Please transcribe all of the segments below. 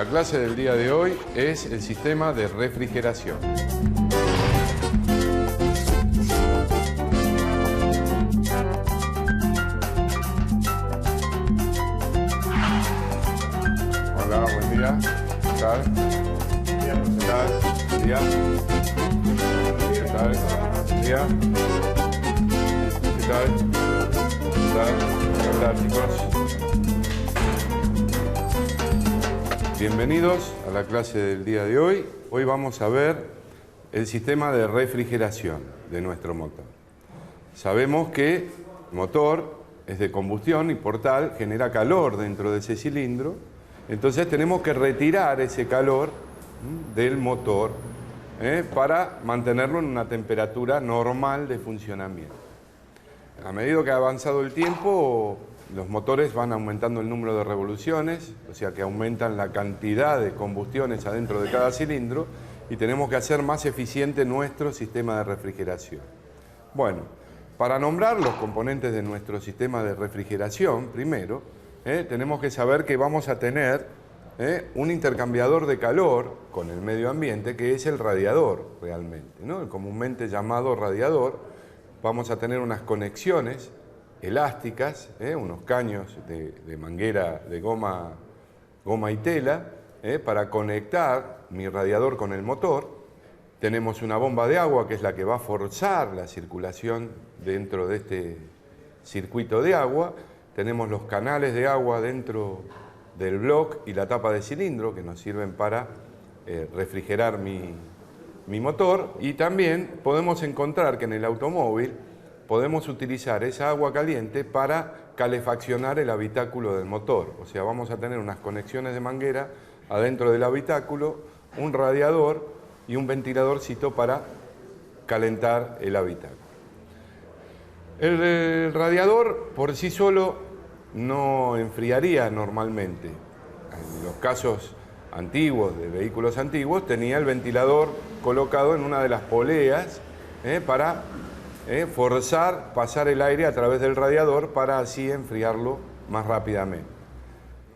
La clase del día de hoy es el sistema de refrigeración. Hola, buen día. ¿Qué tal? ¿Qué tal? Buen día. ¿Qué tal? Buen día. ¿Qué tal? ¿Qué tal? ¿Qué tal, chicos? Bienvenidos a la clase del día de hoy. Hoy vamos a ver el sistema de refrigeración de nuestro motor. Sabemos que el motor es de combustión y por tal genera calor dentro de ese cilindro. Entonces tenemos que retirar ese calor del motor para mantenerlo en una temperatura normal de funcionamiento. A medida que ha avanzado el tiempo, los motores van aumentando el número de revoluciones, o sea que aumentan la cantidad de combustiones adentro de cada cilindro y tenemos que hacer más eficiente nuestro sistema de refrigeración. Bueno, para nombrar los componentes de nuestro sistema de refrigeración, primero, tenemos que saber que vamos a tener un intercambiador de calor con el medio ambiente, que es el radiador realmente, ¿no? El comúnmente llamado radiador. Vamos a tener unas conexiones elásticas, unos caños de manguera de goma y tela, para conectar mi radiador con el motor. Tenemos una bomba de agua que es la que va a forzar la circulación dentro de este circuito de agua. Tenemos los canales de agua dentro del bloque y la tapa de cilindro que nos sirven para refrigerar mi motor. Y también podemos encontrar que en el automóvil podemos utilizar esa agua caliente para calefaccionar el habitáculo del motor. O sea, vamos a tener unas conexiones de manguera adentro del habitáculo, un radiador y un ventiladorcito para calentar el habitáculo. El radiador por sí solo no enfriaría normalmente. En los casos antiguos, de vehículos antiguos, tenía el ventilador colocado en una de las poleas para forzar pasar el aire a través del radiador para así enfriarlo más rápidamente.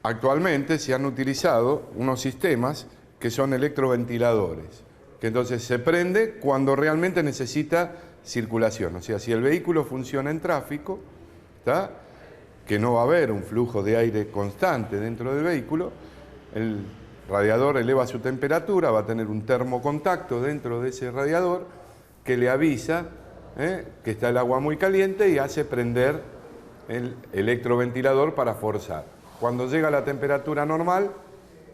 Actualmente se han utilizado unos sistemas que son electroventiladores, que entonces se prende cuando realmente necesita circulación. O sea, si el vehículo funciona en tráfico, ¿está?, que no va a haber un flujo de aire constante dentro del vehículo, el radiador eleva su temperatura, va a tener un termocontacto dentro de ese radiador que le avisa que está el agua muy caliente y hace prender el electroventilador para forzar. Cuando llega a la temperatura normal,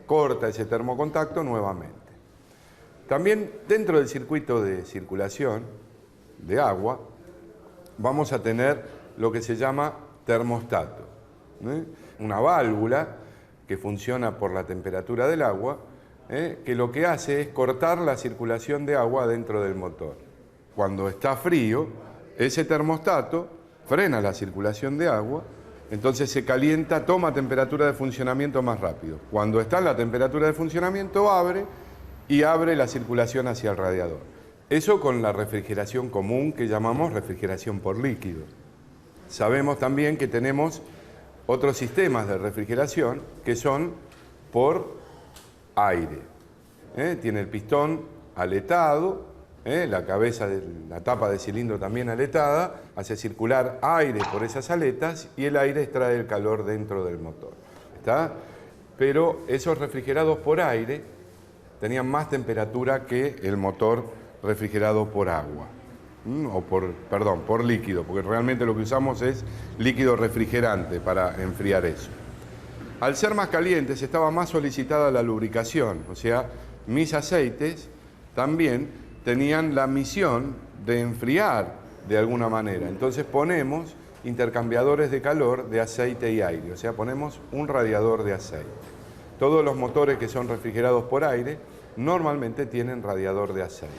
corta ese termocontacto nuevamente. También dentro del circuito de circulación de agua vamos a tener lo que se llama termostato, una válvula que funciona por la temperatura del agua, que lo que hace es cortar la circulación de agua dentro del motor. Cuando está frío, ese termostato frena la circulación de agua, entonces se calienta, toma temperatura de funcionamiento más rápido. Cuando está en la temperatura de funcionamiento, abre la circulación hacia el radiador. Eso con la refrigeración común que llamamos refrigeración por líquido. Sabemos también que tenemos otros sistemas de refrigeración que son por aire. Tiene el pistón aletado, la cabeza de la tapa de cilindro también aletada, hace circular aire por esas aletas y el aire extrae el calor dentro del motor. ¿Está? Pero esos refrigerados por aire tenían más temperatura que el motor refrigerado por agua. Por líquido, porque realmente lo que usamos es líquido refrigerante para enfriar eso. Al ser más calientes estaba más solicitada la lubricación, o sea, mis aceites también tenían la misión de enfriar de alguna manera. Entonces ponemos intercambiadores de calor de aceite y aire, o sea, ponemos un radiador de aceite. Todos los motores que son refrigerados por aire normalmente tienen radiador de aceite.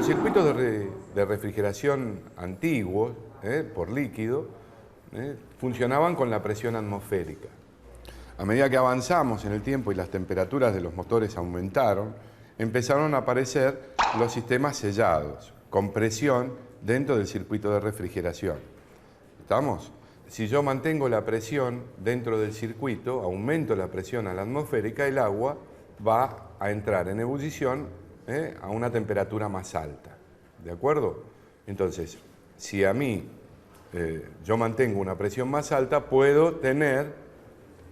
Los circuitos de refrigeración antiguos, por líquido, funcionaban con la presión atmosférica. A medida que avanzamos en el tiempo y las temperaturas de los motores aumentaron, empezaron a aparecer los sistemas sellados, con presión dentro del circuito de refrigeración. ¿Estamos? Si yo mantengo la presión dentro del circuito, aumento la presión a la atmosférica, el agua va a entrar en ebullición a una temperatura más alta. ¿De acuerdo? Entonces, si a mí yo mantengo una presión más alta, puedo tener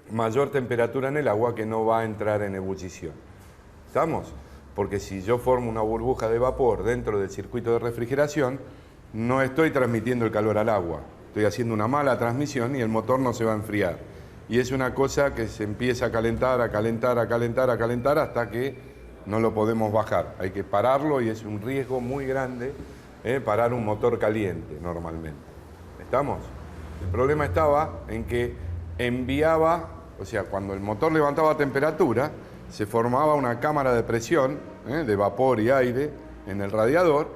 mayor temperatura en el agua que no va a entrar en ebullición. ¿Estamos? Porque si yo formo una burbuja de vapor dentro del circuito de refrigeración, no estoy transmitiendo el calor al agua. Estoy haciendo una mala transmisión y el motor no se va a enfriar. Y es una cosa que se empieza a calentar, a calentar, a calentar, a calentar hasta que no lo podemos bajar. Hay que pararlo y es un riesgo muy grande parar un motor caliente normalmente. ¿Estamos? El problema estaba en que enviaba, o sea, cuando el motor levantaba temperatura, se formaba una cámara de presión, de vapor y aire en el radiador,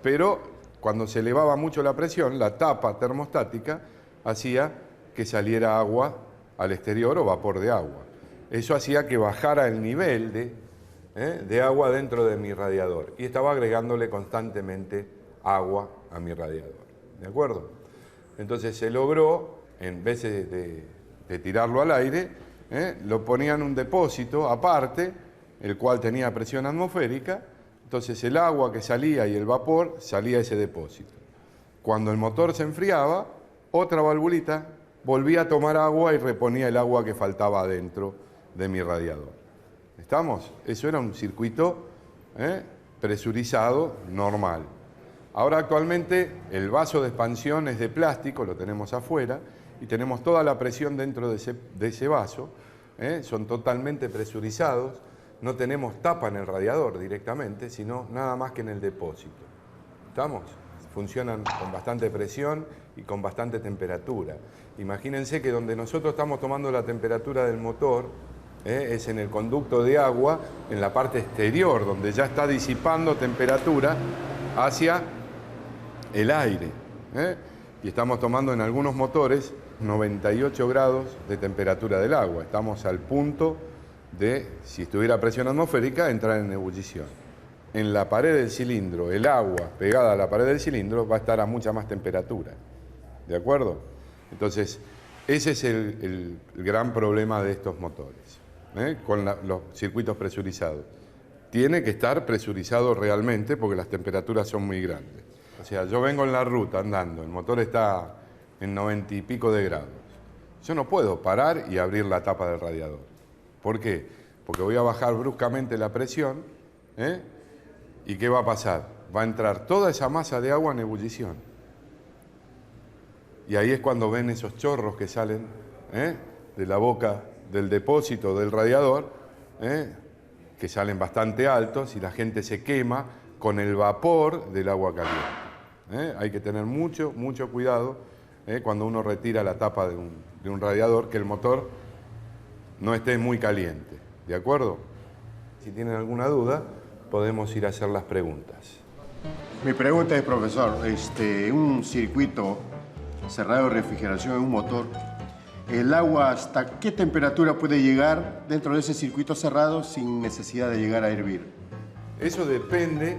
pero cuando se elevaba mucho la presión, la tapa termostática hacía que saliera agua al exterior o vapor de agua. Eso hacía que bajara el nivel de agua dentro de mi radiador y estaba agregándole constantemente agua a mi radiador. ¿De acuerdo? Entonces se logró, en vez de tirarlo al aire, lo ponían en un depósito aparte, el cual tenía presión atmosférica. Entonces el agua que salía y el vapor salía a ese depósito. Cuando el motor se enfriaba, otra valvulita volvía a tomar agua y reponía el agua que faltaba adentro de mi radiador. ¿Estamos? Eso era un circuito presurizado normal. Ahora actualmente el vaso de expansión es de plástico, lo tenemos afuera, y tenemos toda la presión dentro de ese vaso. Son totalmente presurizados. No tenemos tapa en el radiador directamente, sino nada más que en el depósito. ¿Estamos? Funcionan con bastante presión y con bastante temperatura. Imagínense que donde nosotros estamos tomando la temperatura del motor es en el conducto de agua, en la parte exterior, donde ya está disipando temperatura hacia el aire. Y estamos tomando en algunos motores 98 grados de temperatura del agua. Estamos al punto de, si estuviera presión atmosférica, entrar en ebullición. En la pared del cilindro, el agua pegada a la pared del cilindro va a estar a mucha más temperatura. ¿De acuerdo? Entonces, ese es el gran problema de estos motores, con los circuitos presurizados. Tiene que estar presurizado realmente porque las temperaturas son muy grandes. O sea, yo vengo en la ruta andando, el motor está en 90 y pico de grados. Yo no puedo parar y abrir la tapa del radiador. ¿Por qué? Porque voy a bajar bruscamente la presión, ¿y qué va a pasar? Va a entrar toda esa masa de agua en ebullición. Y ahí es cuando ven esos chorros que salen de la boca del depósito del radiador, que salen bastante altos y la gente se quema con el vapor del agua caliente. Hay que tener mucho cuidado cuando uno retira la tapa de un radiador, que el motor no esté muy caliente. ¿De acuerdo? Si tienen alguna duda, podemos ir a hacer las preguntas. Mi pregunta es, profesor, un circuito cerrado de refrigeración en un motor, ¿el agua hasta qué temperatura puede llegar dentro de ese circuito cerrado sin necesidad de llegar a hervir? Eso depende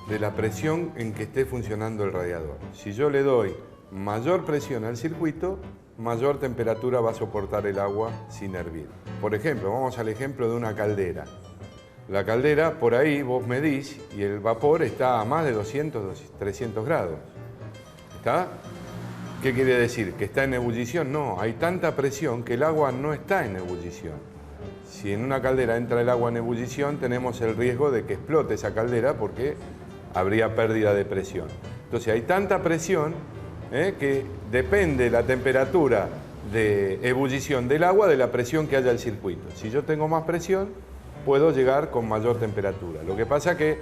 de la presión en que esté funcionando el radiador. Si yo le doy mayor presión al circuito, mayor temperatura va a soportar el agua sin hervir. Por ejemplo, vamos al ejemplo de una caldera. La caldera, por ahí vos medís y el vapor está a más de 200, 300 grados. ¿Está? ¿Qué quiere decir? ¿Que está en ebullición? No, hay tanta presión que el agua no está en ebullición. Si en una caldera entra el agua en ebullición, tenemos el riesgo de que explote esa caldera porque habría pérdida de presión. Entonces hay tanta presión que depende la temperatura de ebullición del agua de la presión que haya el circuito. Si yo tengo más presión, puedo llegar con mayor temperatura. Lo que pasa que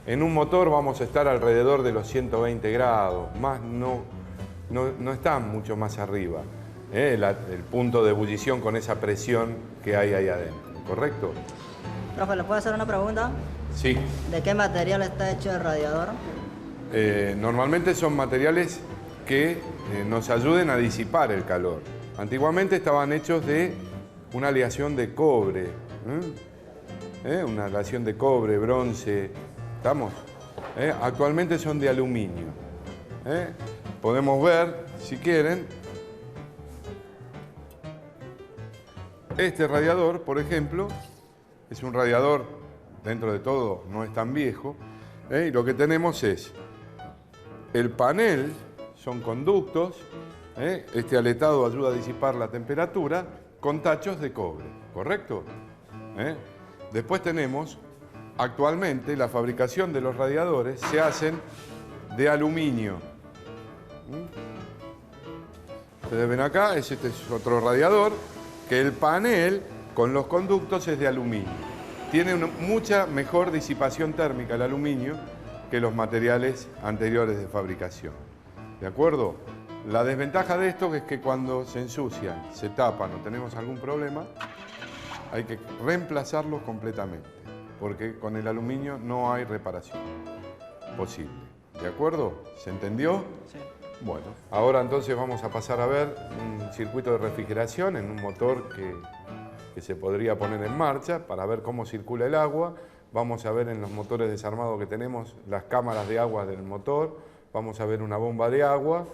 en un motor vamos a estar alrededor de los 120 grados, más no está mucho más arriba, el punto de ebullición con esa presión que hay ahí adentro, ¿correcto? Profe, ¿le puedo hacer una pregunta? Sí. ¿De qué material está hecho el radiador? Normalmente son materiales que nos ayuden a disipar el calor. Antiguamente estaban hechos de una aleación de cobre, una aleación de cobre, bronce, ¿estamos? Actualmente son de aluminio. Podemos ver, si quieren, este radiador, por ejemplo, es un radiador, dentro de todo, no es tan viejo, y lo que tenemos es el panel, son conductos, este aletado ayuda a disipar la temperatura con tachos de cobre, ¿correcto? Después tenemos, actualmente, la fabricación de los radiadores se hacen de aluminio. Ustedes ven acá, este es otro radiador, que el panel con los conductos es de aluminio. Tiene mucha mejor disipación térmica el aluminio que los materiales anteriores de fabricación. ¿De acuerdo? La desventaja de esto es que cuando se ensucian, se tapan o tenemos algún problema, hay que reemplazarlos completamente, porque con el aluminio no hay reparación posible. ¿De acuerdo? ¿Se entendió? Sí. Bueno, ahora entonces vamos a pasar a ver un circuito de refrigeración en un motor que se podría poner en marcha para ver cómo circula el agua. Vamos a ver en los motores desarmados que tenemos las cámaras de agua del motor. Vamos a ver una bomba de agua.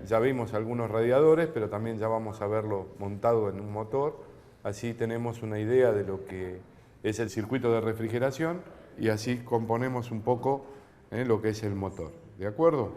Ya vimos algunos radiadores, pero también ya vamos a verlo montado en un motor. Así tenemos una idea de lo que es el circuito de refrigeración y así componemos un poco lo que es el motor. ¿De acuerdo?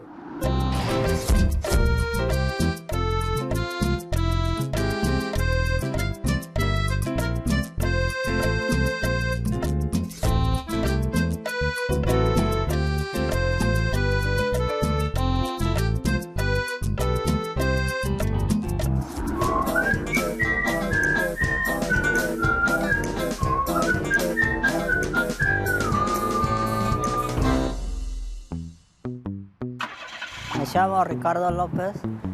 Me llamo Ricardo López,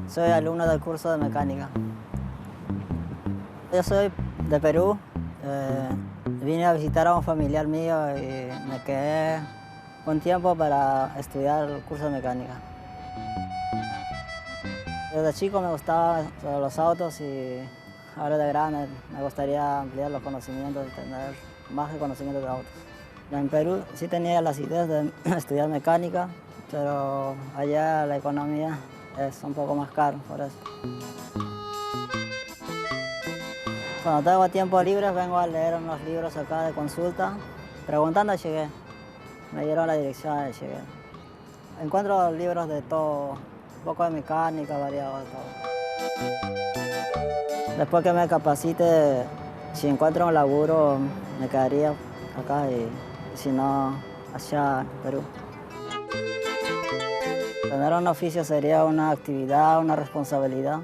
soy alumno del curso de mecánica. Yo soy de Perú, vine a visitar a un familiar mío y me quedé un tiempo para estudiar el curso de mecánica. Desde chico me gustaban los autos y ahora de grande me gustaría ampliar los conocimientos y tener más conocimientos de autos. En Perú sí tenía las ideas de estudiar mecánica, pero allá la economía es un poco más caro, por eso. Cuando tengo tiempo libre vengo a leer unos libros acá de consulta. Preguntando llegué, me dieron la dirección y llegué. Encuentro libros de todo, un poco de mecánica, variado de todo. Después que me capacite, si encuentro un laburo, me quedaría acá y si no, allá en Perú. Tener un oficio sería una actividad, una responsabilidad.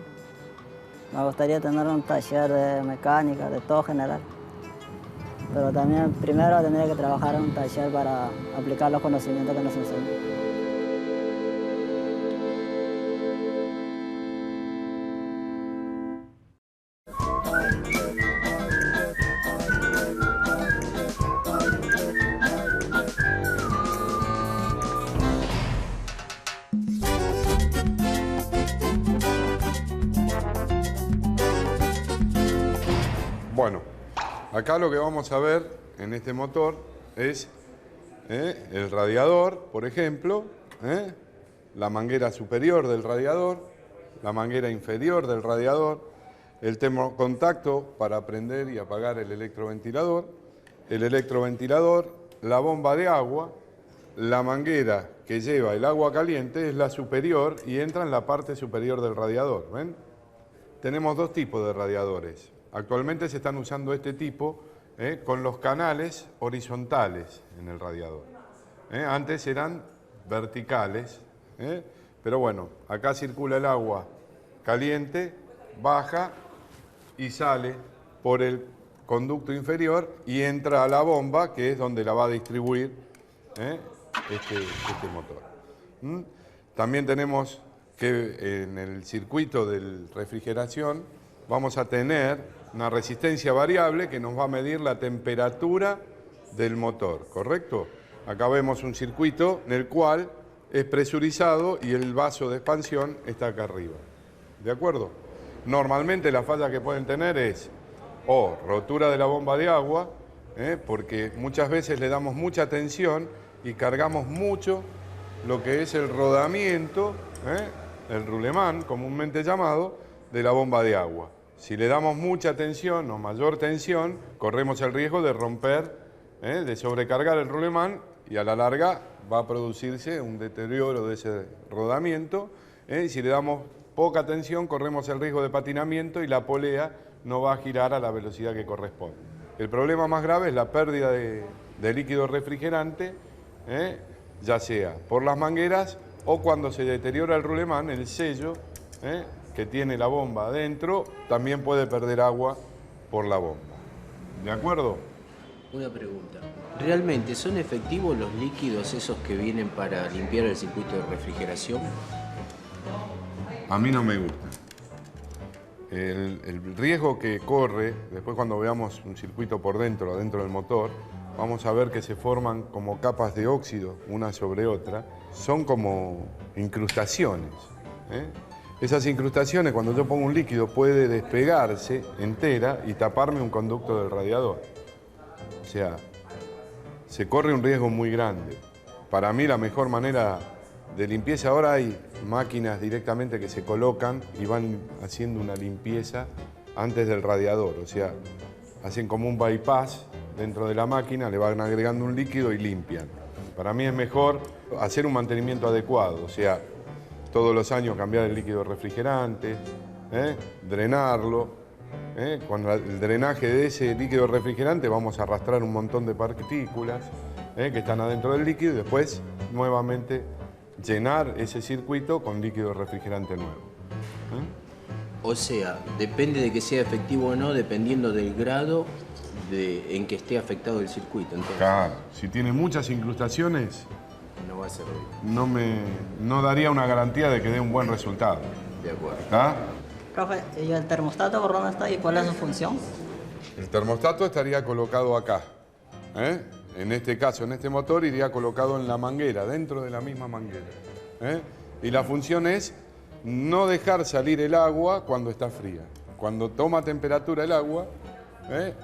Me gustaría tener un taller de mecánica, de todo general. Pero también primero tendría que trabajar en un taller para aplicar los conocimientos que nos enseñan. Bueno, acá lo que vamos a ver en este motor es el radiador, por ejemplo, la manguera superior del radiador, la manguera inferior del radiador, el termocontacto para prender y apagar el electroventilador, la bomba de agua, la manguera que lleva el agua caliente es la superior y entra en la parte superior del radiador. ¿Ven? Tenemos dos tipos de radiadores. Actualmente se están usando este tipo con los canales horizontales en el radiador. Antes eran verticales, pero bueno, acá circula el agua caliente, baja y sale por el conducto inferior y entra a la bomba, que es donde la va a distribuir este motor. También tenemos que en el circuito de refrigeración vamos a tener una resistencia variable que nos va a medir la temperatura del motor, ¿correcto? Acá vemos un circuito en el cual es presurizado y el vaso de expansión está acá arriba. ¿De acuerdo? Normalmente la falla que pueden tener es o rotura de la bomba de agua, porque muchas veces le damos mucha tensión y cargamos mucho lo que es el rodamiento, el roulement comúnmente llamado, de la bomba de agua. Si le damos mucha tensión o mayor tensión, corremos el riesgo de romper, de sobrecargar el roulement y a la larga va a producirse un deterioro de ese rodamiento. Y si le damos poca tensión, corremos el riesgo de patinamiento y la polea no va a girar a la velocidad que corresponde. El problema más grave es la pérdida de líquido refrigerante, ya sea por las mangueras o cuando se deteriora el roulement, el sello que tiene la bomba adentro, también puede perder agua por la bomba. ¿De acuerdo? Una pregunta. ¿Realmente son efectivos los líquidos esos que vienen para limpiar el circuito de refrigeración? A mí no me gusta. El riesgo que corre, después cuando veamos un circuito por dentro, adentro del motor, vamos a ver que se forman como capas de óxido, una sobre otra. Son como incrustaciones. Esas incrustaciones, cuando yo pongo un líquido, puede despegarse entera y taparme un conducto del radiador. O sea, se corre un riesgo muy grande. Para mí la mejor manera de limpieza, ahora hay máquinas directamente que se colocan y van haciendo una limpieza antes del radiador. O sea, hacen como un bypass dentro de la máquina, le van agregando un líquido y limpian. Para mí es mejor hacer un mantenimiento adecuado, o sea, todos los años cambiar el líquido refrigerante, drenarlo. Con el drenaje de ese líquido refrigerante vamos a arrastrar un montón de partículas que están adentro del líquido y después nuevamente llenar ese circuito con líquido refrigerante nuevo. O sea, depende de que sea efectivo o no, dependiendo del grado en que esté afectado el circuito. Entonces, Claro, si tiene muchas incrustaciones, no va a servir. no daría una garantía de que dé un buen resultado. De acuerdo. ¿Está? Profe, ¿y el termostato por dónde está y cuál es su función? El termostato estaría colocado acá. En este caso, en este motor, iría colocado en la manguera, dentro de la misma manguera. Y la función es no dejar salir el agua cuando está fría. Cuando toma temperatura el agua,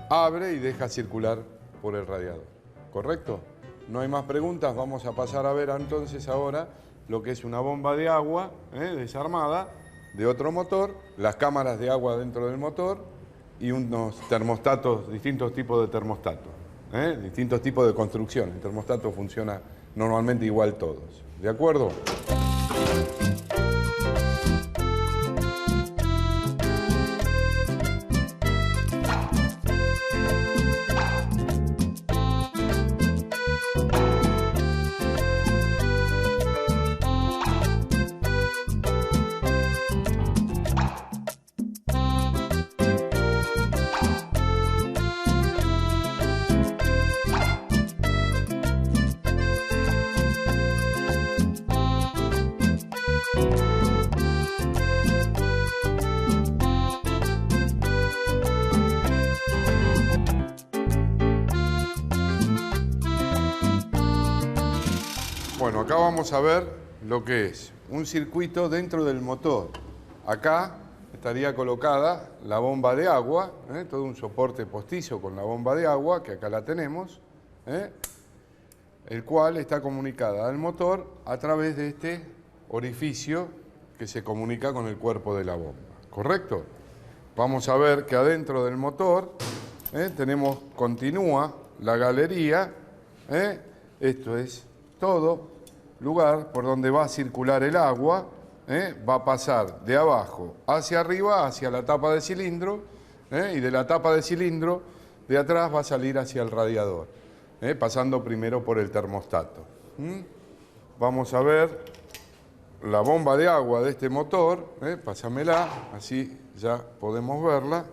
abre y deja circular por el radiador. ¿Correcto? No hay más preguntas. Vamos a pasar a ver entonces ahora lo que es una bomba de agua desarmada de otro motor, las cámaras de agua dentro del motor y unos termostatos, distintos tipos de termostatos, distintos tipos de construcción. El termostato funciona normalmente igual todos. ¿De acuerdo? Bueno, acá vamos a ver lo que es un circuito dentro del motor. Acá estaría colocada la bomba de agua, todo un soporte postizo con la bomba de agua, que acá la tenemos, el cual está comunicada al motor a través de este orificio que se comunica con el cuerpo de la bomba. ¿Correcto? Vamos a ver que adentro del motor continúa la galería. Esto es todo lugar por donde va a circular el agua, va a pasar de abajo hacia arriba, hacia la tapa de cilindro, y de la tapa de cilindro de atrás va a salir hacia el radiador, pasando primero por el termostato. Vamos a ver la bomba de agua de este motor, pásamela, así ya podemos verla.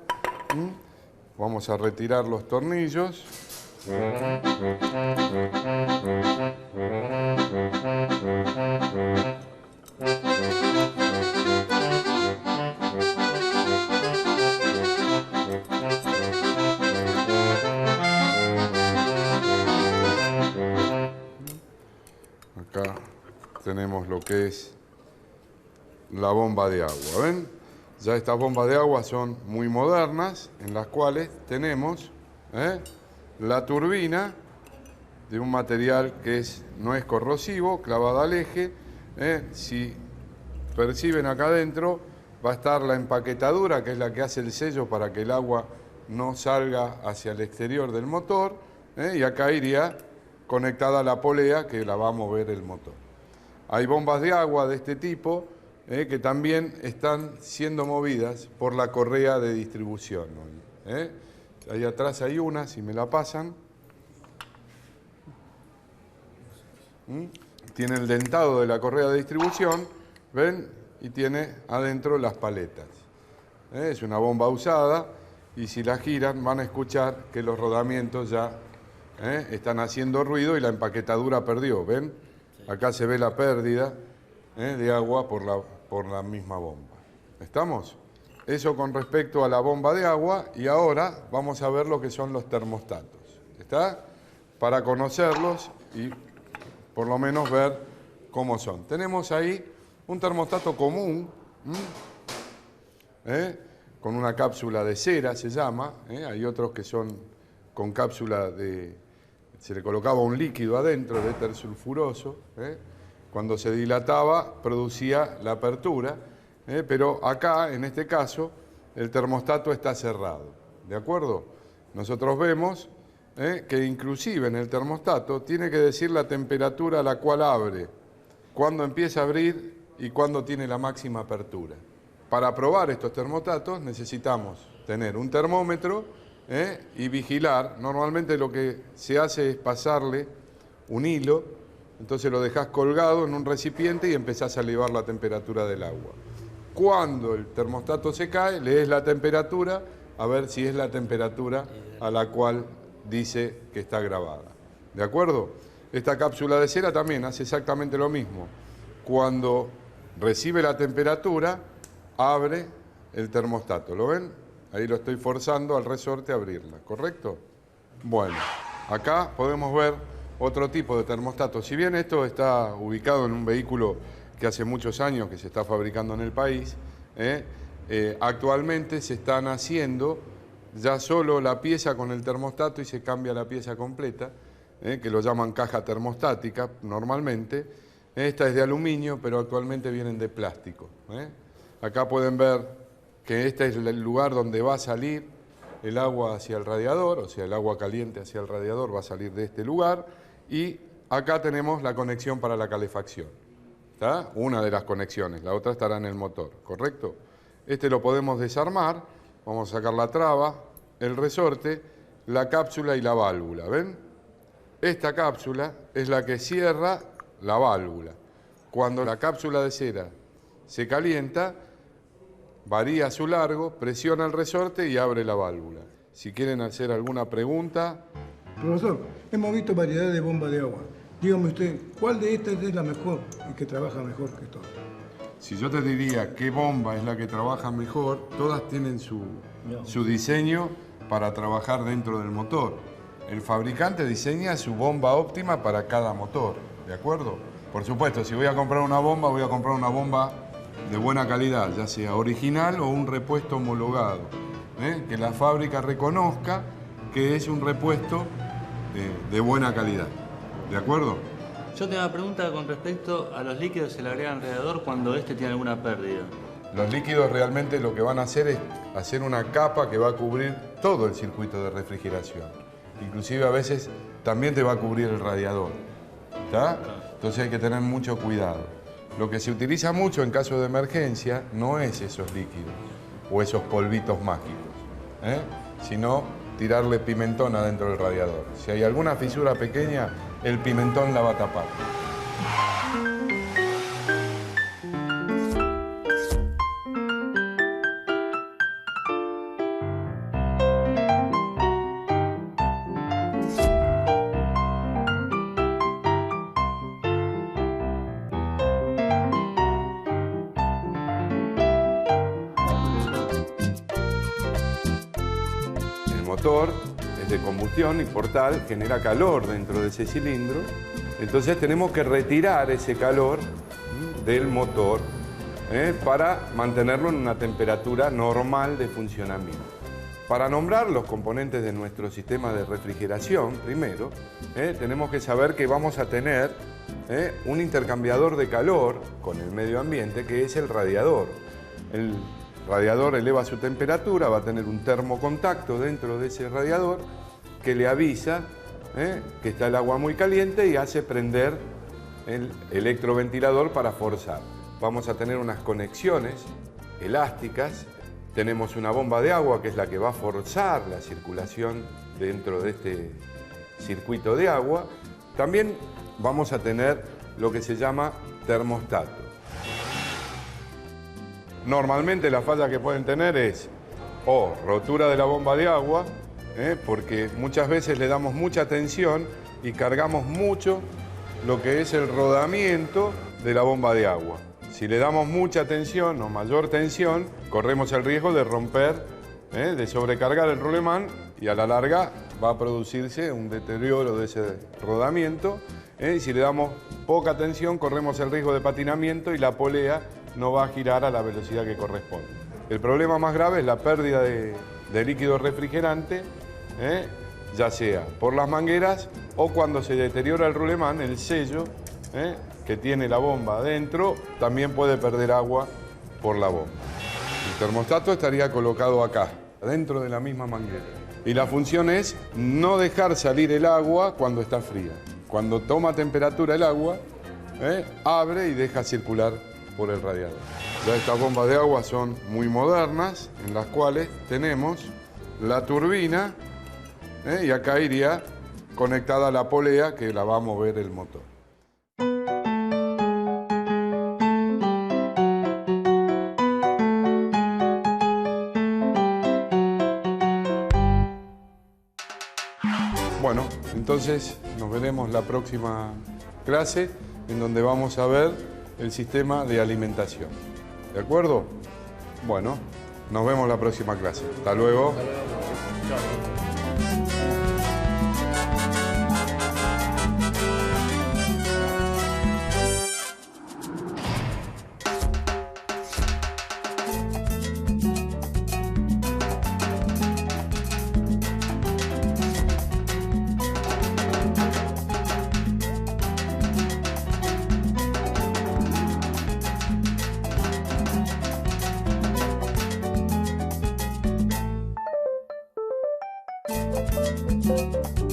Vamos a retirar los tornillos. Acá tenemos lo que es la bomba de agua. ¿Ven? Ya estas bombas de agua son muy modernas, en las cuales tenemos la turbina de un material que no es corrosivo, clavada al eje. Si perciben acá adentro, va a estar la empaquetadura, que es la que hace el sello para que el agua no salga hacia el exterior del motor, y acá iría conectada a la polea que la va a mover el motor. Hay bombas de agua de este tipo que también están siendo movidas por la correa de distribución. Ahí atrás hay una, si me la pasan. Tiene el dentado de la correa de distribución, ¿ven? Y tiene adentro las paletas. Es una bomba usada y si la giran van a escuchar que los rodamientos ya están haciendo ruido y la empaquetadura perdió, ¿ven? Acá se ve la pérdida de agua por la misma bomba. ¿Estamos? Eso con respecto a la bomba de agua, y ahora vamos a ver lo que son los termostatos. ¿Está? Para conocerlos y por lo menos ver cómo son. Tenemos ahí un termostato común, con una cápsula de cera, se llama. Hay otros que son con cápsula se le colocaba un líquido adentro, el éter sulfuroso. Cuando se dilataba, producía la apertura. Pero acá, en este caso, el termostato está cerrado. ¿De acuerdo? Nosotros vemos que inclusive en el termostato tiene que decir la temperatura a la cual abre, cuándo empieza a abrir y cuándo tiene la máxima apertura. Para probar estos termostatos necesitamos tener un termómetro y vigilar. Normalmente lo que se hace es pasarle un hilo, entonces lo dejás colgado en un recipiente y empezás a elevar la temperatura del agua. Cuando el termostato se cae, lees la temperatura a ver si es la temperatura a la cual dice que está grabada. ¿De acuerdo? Esta cápsula de cera también hace exactamente lo mismo. Cuando recibe la temperatura, abre el termostato. ¿Lo ven? Ahí lo estoy forzando al resorte a abrirla, ¿correcto? Bueno, acá podemos ver otro tipo de termostato. Si bien esto está ubicado en un vehículo que hace muchos años que se está fabricando en el país, actualmente se están haciendo ya solo la pieza con el termostato y se cambia la pieza completa, que lo llaman caja termostática normalmente. Esta es de aluminio, pero actualmente vienen de plástico. Acá pueden ver que este es el lugar donde va a salir el agua hacia el radiador, o sea, el agua caliente hacia el radiador va a salir de este lugar, y acá tenemos la conexión para la calefacción. ¿Está? Una de las conexiones, la otra estará en el motor, ¿correcto? Este lo podemos desarmar, vamos a sacar la traba, el resorte, la cápsula y la válvula, ¿ven? Esta cápsula es la que cierra la válvula. Cuando la cápsula de cera se calienta, varía su largo, presiona el resorte y abre la válvula. Si quieren hacer alguna pregunta. Profesor, hemos visto variedad de bombas de agua. Dígame usted, ¿cuál de estas es la mejor y que trabaja mejor que todas? Si yo te diría qué bomba es la que trabaja mejor, todas tienen su diseño para trabajar dentro del motor. El fabricante diseña su bomba óptima para cada motor, ¿de acuerdo? Por supuesto, si voy a comprar una bomba, voy a comprar una bomba de buena calidad, ya sea original o un repuesto homologado. Que la fábrica reconozca que es un repuesto de buena calidad. ¿De acuerdo? Yo tengo una pregunta con respecto a los líquidos que se le agregan al radiador cuando este tiene alguna pérdida. Los líquidos realmente lo que van a hacer es hacer una capa que va a cubrir todo el circuito de refrigeración. Inclusive a veces también te va a cubrir el radiador. ¿Está? Entonces hay que tener mucho cuidado. Lo que se utiliza mucho en caso de emergencia no es esos líquidos o esos polvitos mágicos, sino tirarle pimentón adentro del radiador. Si hay alguna fisura pequeña, el pimentón la va a tapar. El motor es de combustión y por tal genera calor dentro de ese cilindro. Entonces tenemos que retirar ese calor del motor para mantenerlo en una temperatura normal de funcionamiento. Para nombrar los componentes de nuestro sistema de refrigeración, primero, tenemos que saber que vamos a tener un intercambiador de calor con el medio ambiente, que es el radiador. El radiador eleva su temperatura, va a tener un termocontacto dentro de ese radiador que le avisa que está el agua muy caliente y hace prender el electroventilador para forzar. Vamos a tener unas conexiones elásticas. Tenemos una bomba de agua que es la que va a forzar la circulación dentro de este circuito de agua. También vamos a tener lo que se llama termostato. Normalmente la falla que pueden tener es o rotura de la bomba de agua, porque muchas veces le damos mucha tensión y cargamos mucho lo que es el rodamiento de la bomba de agua. Si le damos mucha tensión o mayor tensión, corremos el riesgo de romper, de sobrecargar el rulemán y a la larga va a producirse un deterioro de ese rodamiento. Y si le damos poca tensión, corremos el riesgo de patinamiento y la polea no va a girar a la velocidad que corresponde. El problema más grave es la pérdida de líquido refrigerante, ya sea por las mangueras o cuando se deteriora el rulemán, el sello que tiene la bomba adentro también puede perder agua por la bomba. El termostato estaría colocado acá, dentro de la misma manguera. Y la función es no dejar salir el agua cuando está fría. Cuando toma temperatura el agua, abre y deja circular por el radiador. Ya estas bombas de agua son muy modernas, en las cuales tenemos la turbina, y acá iría conectada a la polea que la va a mover el motor. Bueno, entonces nos veremos la próxima clase en donde vamos a ver el sistema de alimentación. ¿De acuerdo? Bueno, nos vemos la próxima clase. Hasta luego. Thank you.